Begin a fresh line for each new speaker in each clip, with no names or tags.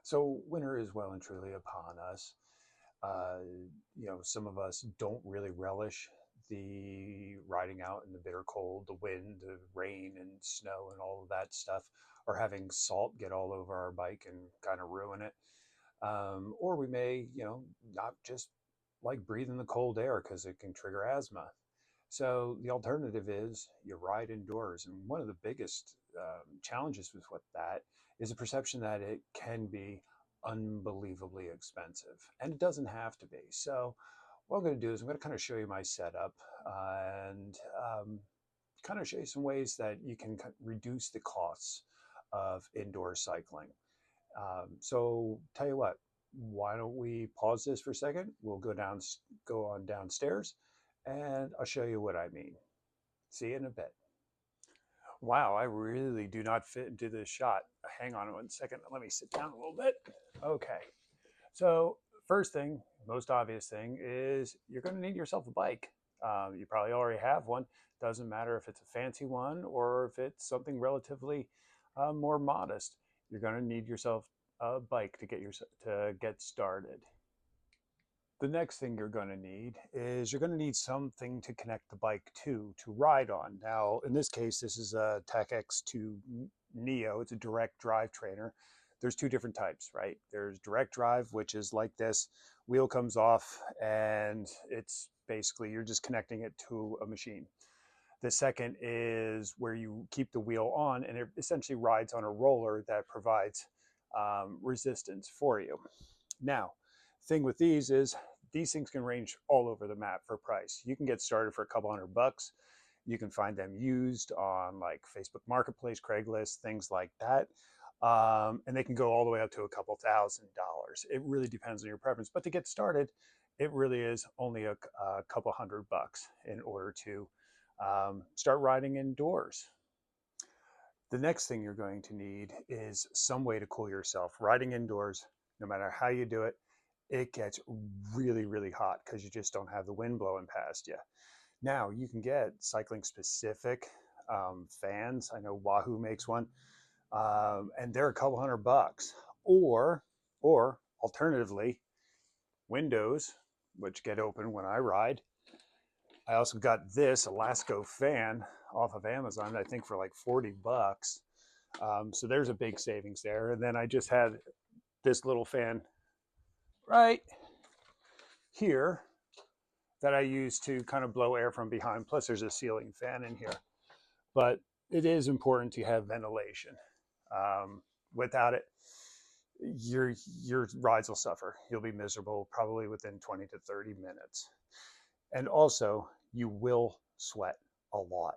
So winter is well and truly upon us. Uh, some of us don't really relish the riding out in the bitter cold, the wind, the rain and snow and all of that stuff, or having salt get all over our bike and kind of ruin it. Or we may, not just like breathing the cold air because it can trigger asthma. So the alternative is you ride indoors. And one of the biggest challenges with what that is the perception that it can be unbelievably expensive. And it doesn't have to be. So what I'm going to do is I'm going to kind of show you my setup and kind of show you some ways that you can reduce the costs of indoor cycling. So tell you what, why don't we pause this for a second? We'll go on downstairs, and I'll show you what I mean. See you in a bit. Wow, I really do not fit into this shot. Hang on one second. Let me sit down a little bit. Okay. So first thing, most obvious thing is you're going to need yourself a bike. You probably already have one. Doesn't matter if it's a fancy one or if it's something relatively more modest. You're going to need yourself a bike to get started. The next thing you're going to need is you're going to need something to connect the bike to ride on. Now, in this case, this is a Tech X2 Neo. It's a direct drive trainer. There's two different types, right? There's direct drive, which is like this. Wheel comes off and it's basically you're just connecting it to a machine. The second is where you keep the wheel on and it essentially rides on a roller that provides resistance for you. Now, thing with these is these things can range all over the map for price. You can get started for a couple $100. You can find them used on like Facebook Marketplace, Craigslist, things like that. And they can go all the way up to a couple $1,000s. It really depends on your preference. But to get started, it really is only a couple $100 in order to start riding indoors. The next thing you're going to need is some way to cool yourself. Riding indoors, no matter how you do it, it gets really, really hot because you just don't have the wind blowing past you. Now you can get cycling specific fans. I know Wahoo makes one, and they're a couple $100. Or, or alternatively, windows, which get open when I ride. I also got this Elasco fan off of Amazon, I think for like $40. So there's a big savings there. And then I just had this little fan right here that I use to kind of blow air from behind. Plus there's a ceiling fan in here. But it is important to have ventilation. Without it, your rides will suffer. You'll be miserable probably within 20 to 30 minutes. And also, you will sweat a lot.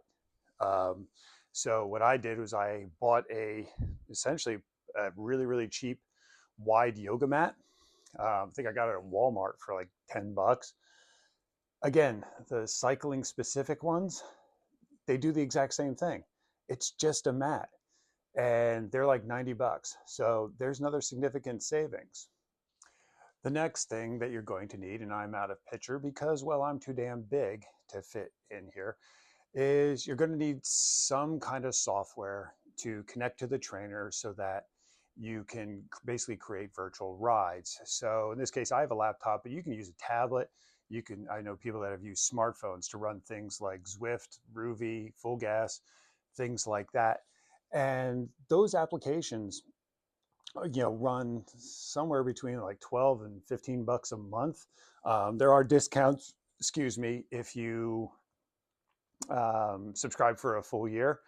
So what I did was I bought essentially a really, really cheap wide yoga mat. I think I got it at Walmart for like $10. Again, the cycling specific ones, they do the exact same thing. It's just a mat and they're like $90. So there's another significant savings. The next thing that you're going to need, and I'm out of picture because, well, I'm too damn big to fit in here, is you're going to need some kind of software to connect to the trainer so that you can basically create virtual rides. So in this case, I have a laptop, but you can use a tablet. I know people that have used smartphones to run things like Zwift, Ruby, Full Gas, things like that. And those applications, run somewhere between like 12 and $15 a month. There are discounts, excuse me, if you subscribe for a full year.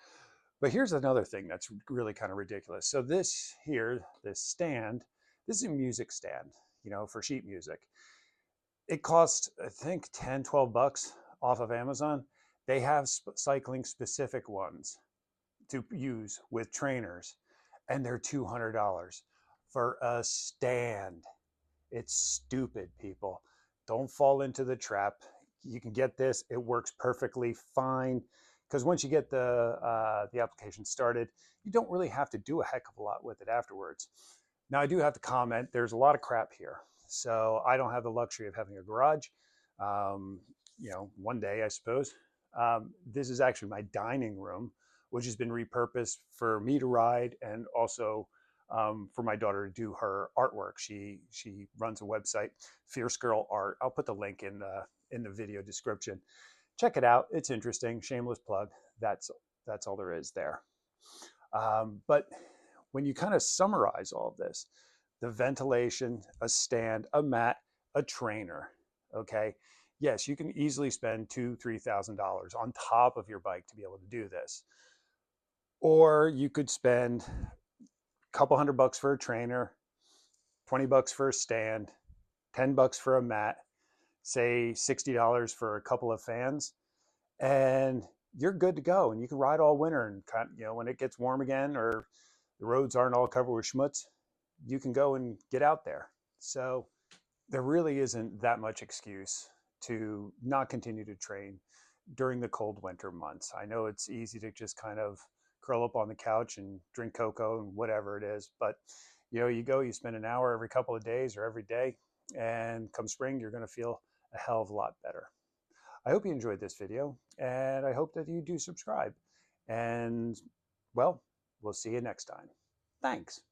But here's another thing that's really kind of ridiculous. So this here, this stand, this is a music stand, for sheet music. It costs, I think, 10, $12 off of Amazon. They have cycling specific ones to use with trainers, and they're $200 for a stand. It's stupid, people. Don't fall into the trap. You can get this. It works perfectly fine because once you get the application started, you don't really have to do a heck of a lot with it afterwards. Now, I do have to comment, there's a lot of crap here. So I don't have the luxury of having a garage. One day, I suppose. This is actually my dining room, which has been repurposed for me to ride and also for my daughter to do her artwork. She runs a website, Fierce Girl Art. I'll put the link in the video description. Check it out. It's interesting. Shameless plug. That's all there is there. But when you kind of summarize all of this, the ventilation, a stand, a mat, a trainer, okay? Yes, you can easily spend $2,000-3,000 on top of your bike to be able to do this. Or you could spend a couple $100 for a trainer, $20 for a stand, $10 for a mat, say $60 for a couple of fans, and you're good to go. And you can ride all winter. And kind of, when it gets warm again, or the roads aren't all covered with schmutz, you can go and get out there. So there really isn't that much excuse to not continue to train during the cold winter months. I know it's easy to just kind of curl up on the couch and drink cocoa and whatever it is, but you go, you spend an hour every couple of days or every day, and come spring, you're going to feel a hell of a lot better. I hope you enjoyed this video, and I hope that you do subscribe. And, well, we'll see you next time. Thanks.